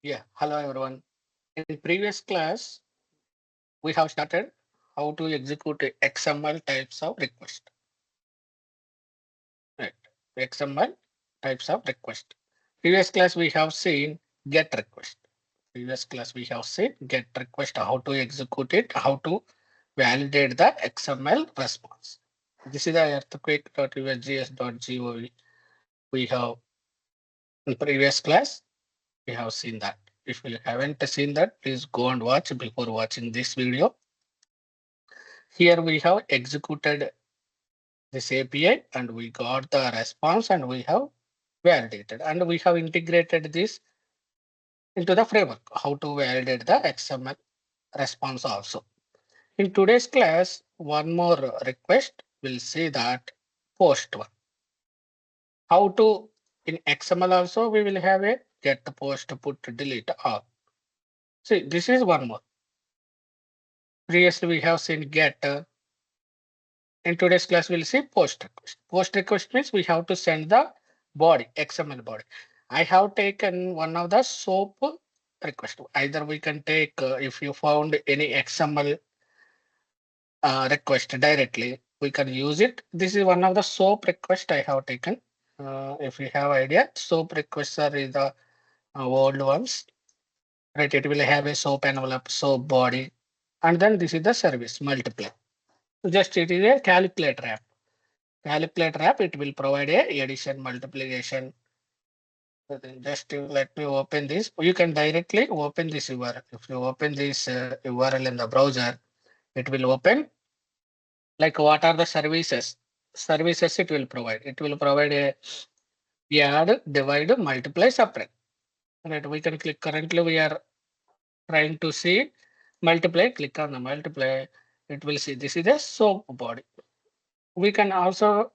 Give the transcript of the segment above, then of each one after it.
Yeah, hello everyone. In previous class, we have started how to execute a XML types of request. Right. XML types of request. Previous class we have seen get request. Previous class we have seen get request, how to execute it, how to validate the XML response. This is the earthquake.usgs.gov. We have in previous class we have seen that. If you haven't seen that, please go and watch before watching this video. Here we have executed this API and we got the response and we have validated and we have integrated this into the framework, how to validate the XML response also. In today's class, one more request will see that post one. How to in XML also we will have a get post put delete all. See, this is one more. Previously we have seen get. In today's class, we'll see post request. Post request means we have to send the body, XML body. I have taken one of the SOAP request. Either we can take if you found any XML request directly, we can use it. This is one of the SOAP request I have taken. If you have idea, SOAP requests are the old ones. Right, it will have a SOAP envelope, SOAP body, and then this is the service multiply. Just it is a calculator app. Calculator app, it will provide a addition, multiplication. So then just let me open this. You can directly open this URL. If you open this URL in the browser, it will open like what are the services. Services it will provide. It will provide a add, divide, multiply, separate. Right. We can click. Currently, we are trying to see multiply. Click on the multiply. It will see this is a SOAP body. We can also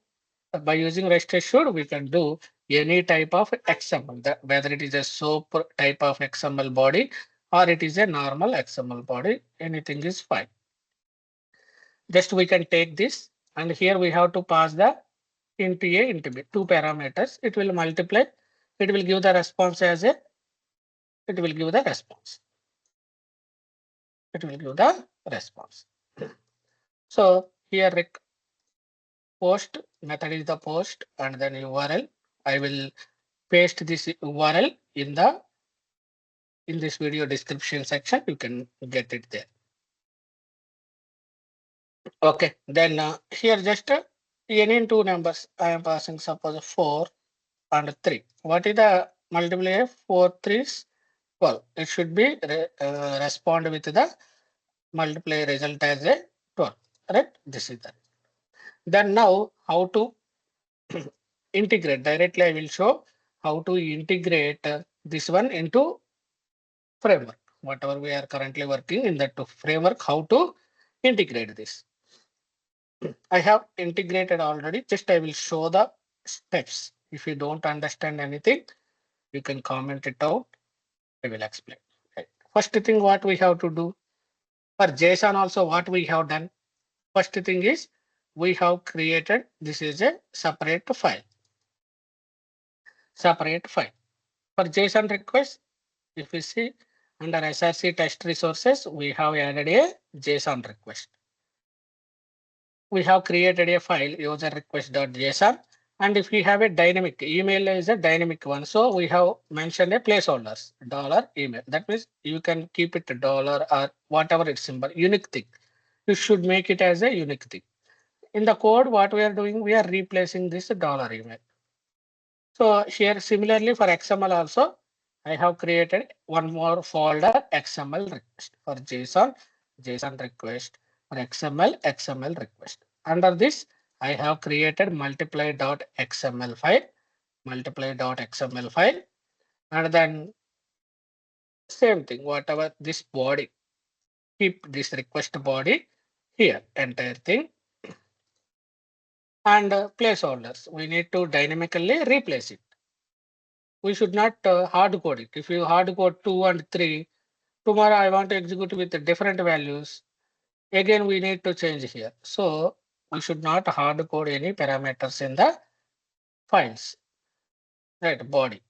by using REST assured, we can do any type of XML, whether it is a SOAP type of XML body or it is a normal XML body, anything is fine. Just we can take this and here we have to pass the int A, int B, two parameters. It will multiply. It will give the response as a, it will give the response. It will give the response. So here post method is the post and then URL. I will paste this URL in this video description section. You can get it there. Okay, then here just any two numbers I am passing, suppose 4 and 3. What is the multiplier? 4 3s 12. It should be respond with the multiplier result as a 12. Right, this is that. Then now how to integrate directly. I will show how to integrate this one into framework. Whatever we are currently working in that framework, how to integrate this. I have integrated already. Just I will show the steps. If you don't understand anything, you can comment it out. I will explain. Right. First thing what we have to do for JSON also what we have done. First thing is we have created this is a separate file. Separate file. For JSON request, if we see under SRC test resources, we have added a JSON request. We have created a file user request.json. And if we have a dynamic email is a dynamic one. So we have mentioned a placeholders $email. That means you can keep it dollar or whatever it's symbol, unique thing. You should make it as a unique thing. In the code, what we are doing, we are replacing this $email. So here similarly for XML also, I have created one more folder XML request for JSON, JSON request for XML request. Under this, I have created multiply.xml file, and then same thing, whatever this body, keep this request body here, entire thing, and placeholders. We need to dynamically replace it. We should not hard code it. If you hard code 2 and 3, tomorrow I want to execute with different values. Again, we need to change here. So we should not hard code any parameters in the files, right? Body.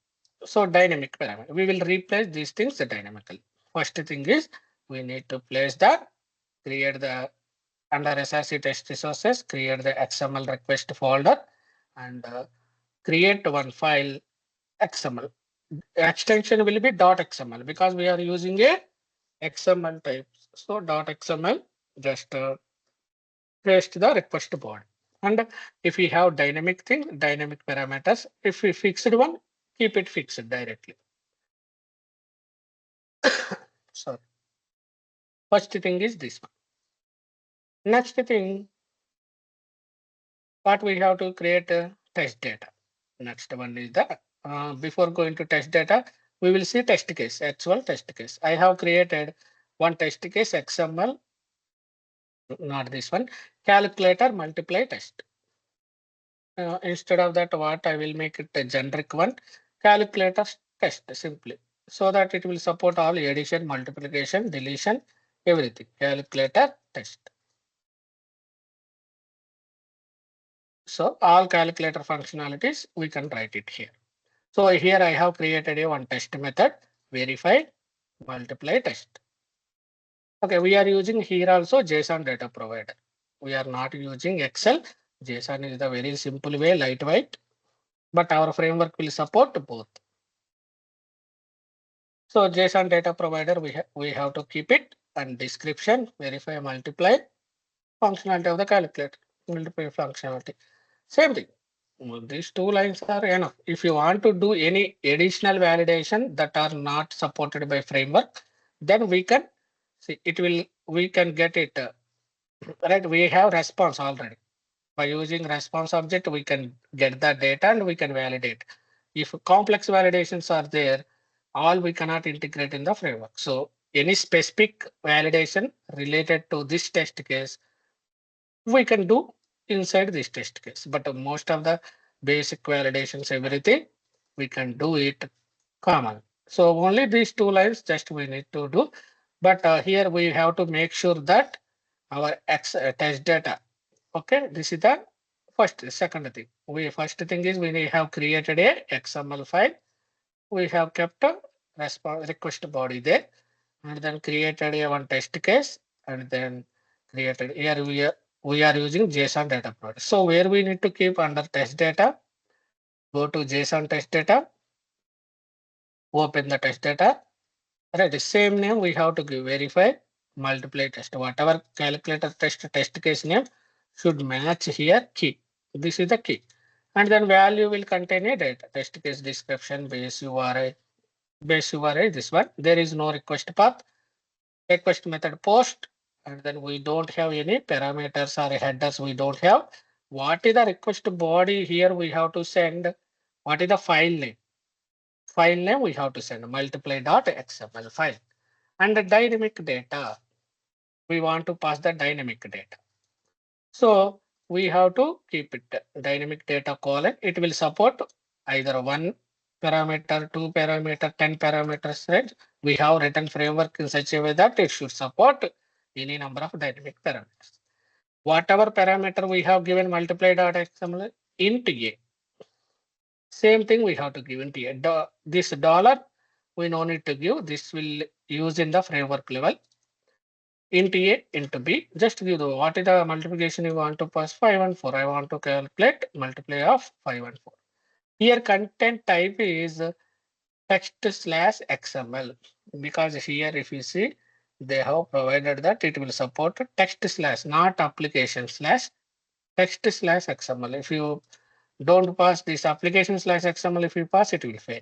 So dynamic parameter, we will replace these things dynamically. First thing is we need to create the under SRC test resources, create the XML request folder and create one file XML. Extension will be .xml because we are using a XML types. So .xml, just paste the request body. And if we have dynamic thing, dynamic parameters, if we fixed one, keep it fixed directly. So first thing is this one. Next thing, what we have to create test data. Next one is the before going to test data, we will see test case, actual test case. I have created one test case XML, not this one, calculator multiply test. Instead of that, what I will make it a generic one, calculator test simply, so that it will support all addition, multiplication, deletion, everything. Calculator test. So all calculator functionalities we can write it here. So here I have created a one test method, verify, multiply test. Okay, we are using here also JSON data provider. We are not using Excel. JSON is the very simple way, lightweight, but our framework will support both. So JSON data provider, we have to keep it and description, verify, multiply, functionality of the calculator, multiply functionality. Same thing. These two lines are enough. If you want to do any additional validation that are not supported by framework, then we can see it will, we can get it right. We have response already. By using response object, we can get the data and we can validate. If complex validations are there, all we cannot integrate in the framework. So any specific validation related to this test case, we can do inside this test case. But most of the basic validations, everything, we can do it common. So only these two lines just we need to do. But here we have to make sure that our test data. Okay, this is the second thing. First thing is we have created a XML file. We have kept a response request body there, and then created a one test case, and then created here we are using JSON data product. So where we need to keep under test data, go to JSON test data, open the test data. Right, the same name we have to give verify, multiply test. Whatever calculator test case name should match here key. This is the key. And then value will contain a data, test case description, base URI, this one. There is no request path, request method post, and then we don't have any parameters or headers. We don't have. What is the request body here? We have to send. What is the file name? File name we have to send multiply.xml file. And the dynamic data, we want to pass the dynamic data. So we have to keep it dynamic data colon. It will support either one parameter, two parameter, 10 parameters, right? We have written framework in such a way that it should support any number of dynamic parameters. Whatever parameter we have given multiply.xml int a. Same thing we have to give int a. This dollar we no need to give. This will use in the framework level. Int a, int b, just give the what is the multiplication you want to pass 5 and 4. I want to calculate multiply of 5 and 4. Here content type is text slash XML because here if you see they have provided that it will support text slash, not application slash, text slash XML. If you don't pass this application slash XML, if you pass it will fail.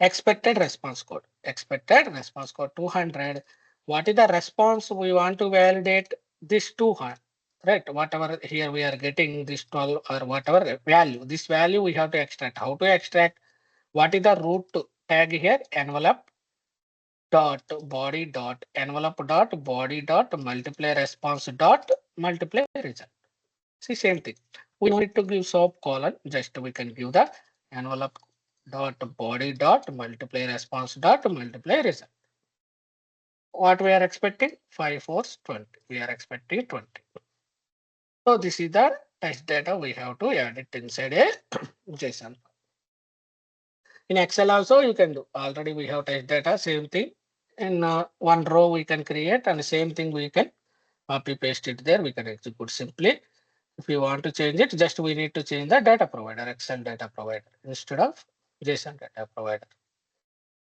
Expected response code. Expected response code 200. What is the response we want to validate? This 200, right? Whatever here we are getting this 12 or whatever value. This value we have to extract. How to extract? What is the root tag here? Envelope dot body dot envelope dot body dot multiply response dot multiply result. See, same thing. We don't need to give SOAP colon, just we can give the envelope dot body dot multiply response dot multiply result. What we are expecting? 5 4 20. We are expecting 20. So this is the test data we have to add it inside a JSON. In Excel also you can do. Already we have test data, same thing. In one row we can create, and the same thing we can copy paste it there. We can execute simply. If you want to change it, just we need to change the data provider, Excel data provider instead of JSON data provider.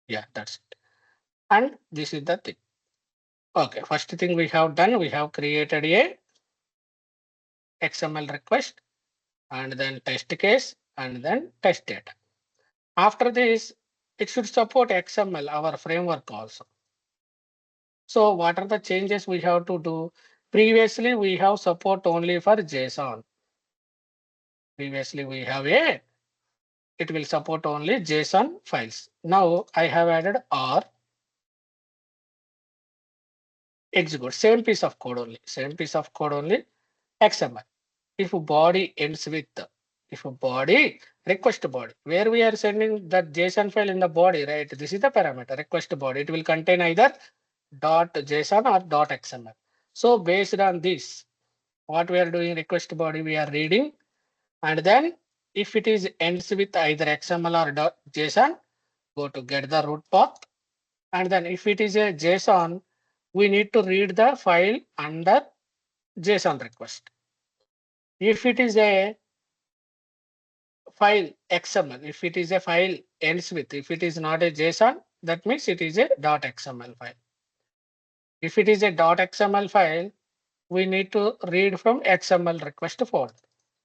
Yeah, that's it. And this is the thing. Okay, first thing we have done, we have created a XML request and then test case and then test data. After this, it should support XML, our framework also. So what are the changes we have to do? Previously, we have support only for JSON. Previously, we have it will support only JSON files. Now I have added R execute, same piece of code only, XML. If body ends with, if body request body, where we are sending that JSON file in the body, right? This is the parameter request body. It will contain either .json or .xml. So based on this, what we are doing, request body we are reading, and then if it is ends with either XML or .json, go to get the root path, and then if it is a JSON, we need to read the file under JSON request. If it is a file XML, if it is a file ends with, if it is not a JSON, that means it is a .xml file. If it is a .xml file, we need to read from XML request folder.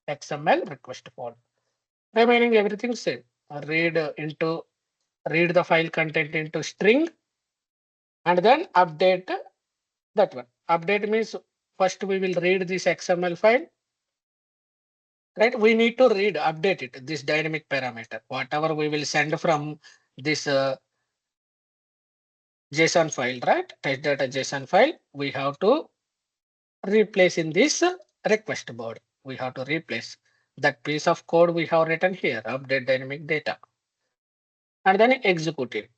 XML request folder. Remaining everything same. Read the file content into string and then update that one. Update means first we will read this XML file. Right, we need to read, update it, this dynamic parameter. Whatever we will send from this JSON file, right? Test data JSON file, we have to replace in this request body. We have to replace that piece of code we have written here, update dynamic data, and then execute it.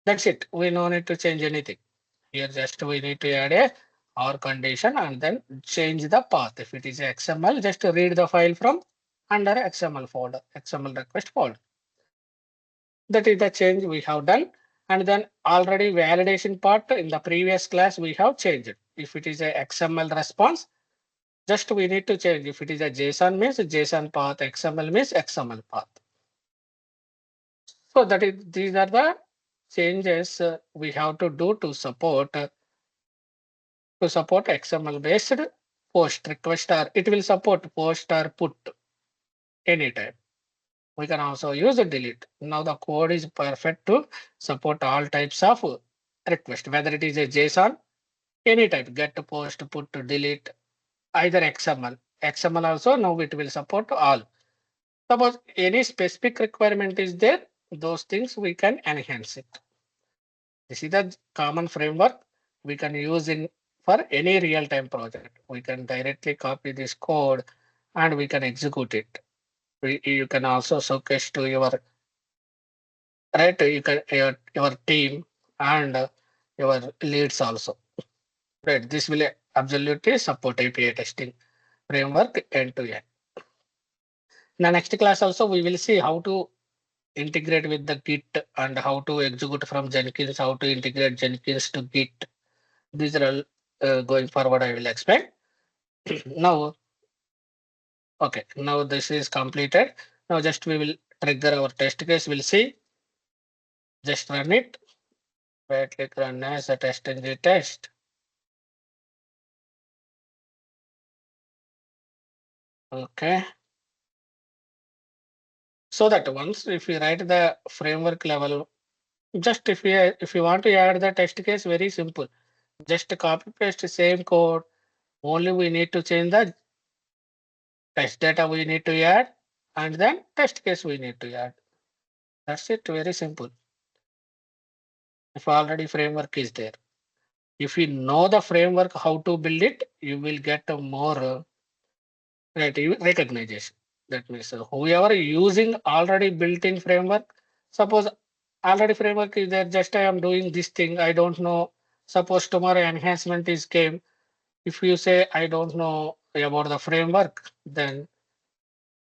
That's it. We no need to change anything. Here just we need to add a or condition and then change the path. If it is XML, just read the file from under XML folder, XML request folder. That is the change we have done. And then already validation part in the previous class we have changed. If it is a XML response, just we need to change. If it is a JSON means JSON path, XML means XML path. So that is, these are the changes we have to do to support XML-based POST request, or it will support POST or PUT anytime. We can also use a delete. Now the code is perfect to support all types of request, whether it is a JSON, any type, get, post, put, delete, either XML. XML also now it will support all. Suppose any specific requirement is there, those things we can enhance it. This is the common framework we can use in for any real-time project. We can directly copy this code and we can execute it. You can also showcase to your right, you can your team and your leads also. Right, this will absolutely support API testing framework end to end. In the next class also we will see how to integrate with the Git and how to execute from Jenkins, how to integrate Jenkins to Git. These are all going forward I will explain. Now, okay, now this is completed. Now just we will trigger our test case. We'll see. Just run it. Right click run as a test and test. Okay. So that once if we write the framework level, just if you want to add the test case, very simple. Just copy paste same code. Only we need to change the test data we need to add, and then test case we need to add. That's it. Very simple. If already framework is there. If you know the framework, how to build it, you will get a more recognition. That means whoever using already built-in framework, suppose already framework is there, just I am doing this thing, I don't know. Suppose tomorrow enhancement is came. If you say I don't know about the framework, then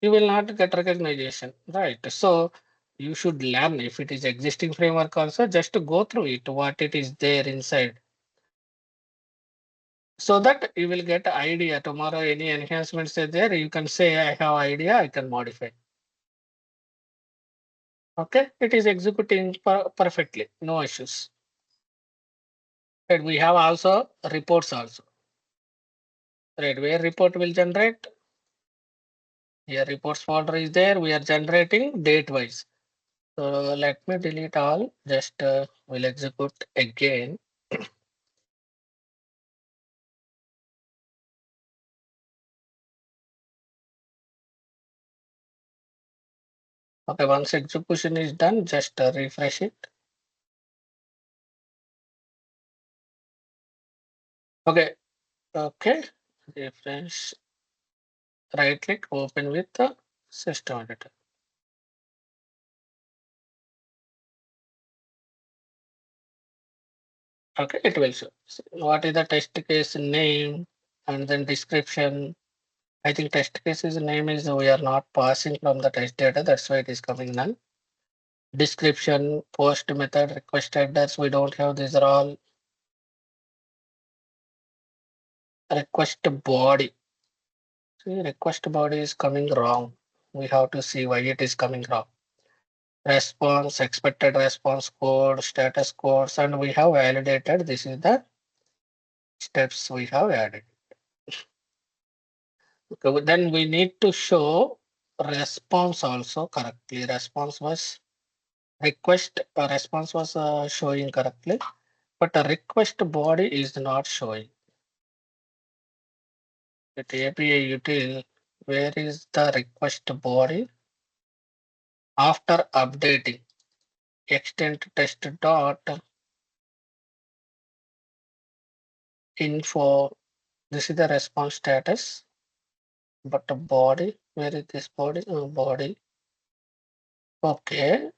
you will not get recognition, right? So you should learn if it is existing framework also, just to go through it, what it is there inside, so that you will get idea. Tomorrow any enhancements are there, you can say I have idea, I can modify. Okay, it is executing perfectly, no issues. And we have also reports also, right? Where report will generate, here reports folder is there, we are generating date wise. So let me delete all, just will execute again. Okay, once execution is done, just refresh it. Okay, okay, refresh, right click, open with the system editor. Okay, it will show. So what is the test case name and then description? I think test case's name is we are not passing from the test data, that's why it is coming none. Description, post method, request headers, we don't have, these are all. Request body. See, request body is coming wrong. We have to see why it is coming wrong. Response, expected response code, status codes, and we have validated. This is the steps we have added. Okay, then we need to show response also correctly. Response was response was showing correctly, but the request body is not showing. At API util, where is the request body? After updating, extend test dot info. This is the response status, but the body, where is this body? Body. Okay,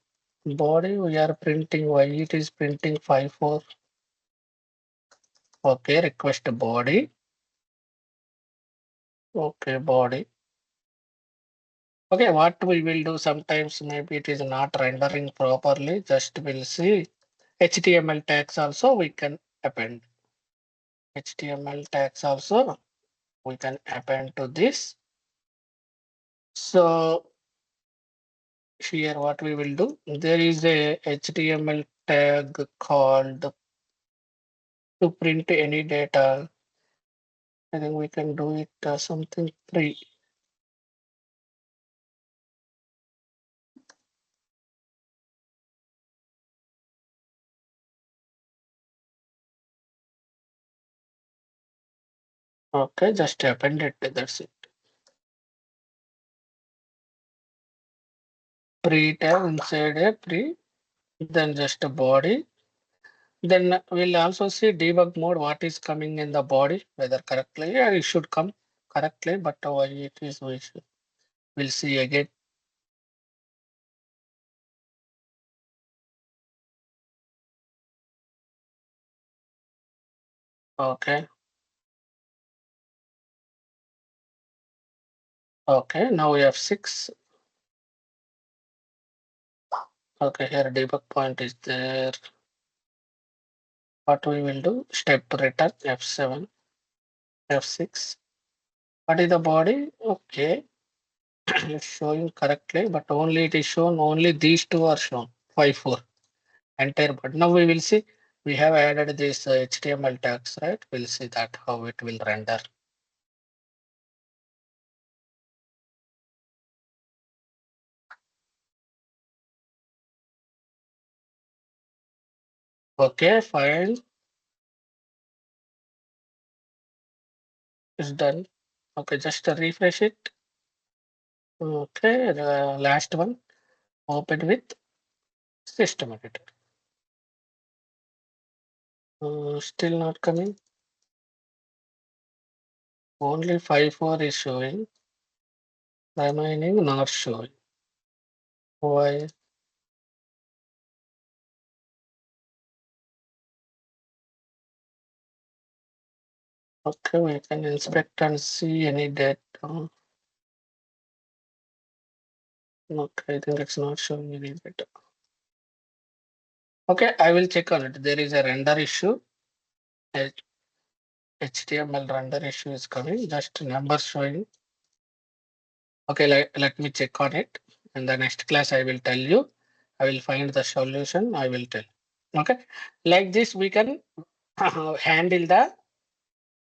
body we are printing. Why it is printing 54? Okay, request body. Okay, body. Okay, what we will do, sometimes maybe it is not rendering properly. Just we'll see HTML tags also we can append. HTML tags also we can append to this. So here what we will do, there is a HTML tag called to print any data. I think we can do it something free. Okay, just append it. That's it. Pre tag inside a pre, then just a body. Then we'll also see debug mode, what is coming in the body, whether correctly. Yeah, it should come correctly, but why it is, we'll see again. Okay. Okay, now we have 6. Okay, here debug point is there. What we will do, step return F7, F6. What is the body? Okay, it's showing correctly, but only it is shown, only these two are shown, 5, 4, entire. But now we will see, we have added this HTML tags, right? We'll see that how it will render. Okay, fine, it's done. Okay, just refresh it. Okay, the last one, open with system editor. Still not coming. Only 5, 4 is showing. Remaining not showing. Why? Okay, we can inspect and see any data. Okay, I think it's not showing any bit. Okay, I will check on it. There is a render issue. HTML render issue is coming. Just number showing. Okay, let me check on it. In the next class, I will tell you. I will find the solution. I will tell. Okay, like this, we can handle the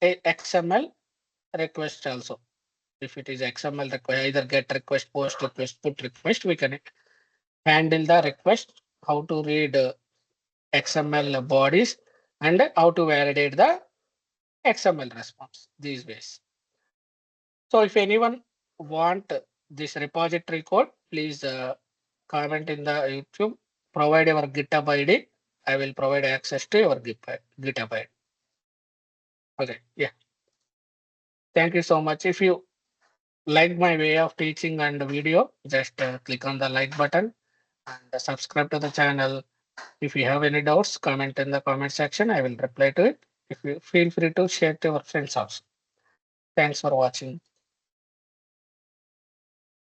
XML request also. If it is XML request, either get request, post request, put request, we can handle the request, how to read XML bodies, and how to validate the XML response these ways. So if anyone want this repository code, please comment in the YouTube, provide your GitHub ID. I will provide access to your GitHub ID. Okay, yeah. Thank you so much. If you like my way of teaching and video, just click on the like button and subscribe to the channel. If you have any doubts, comment in the comment section. I will reply to it. If you feel free to share to your friends also. Thanks for watching.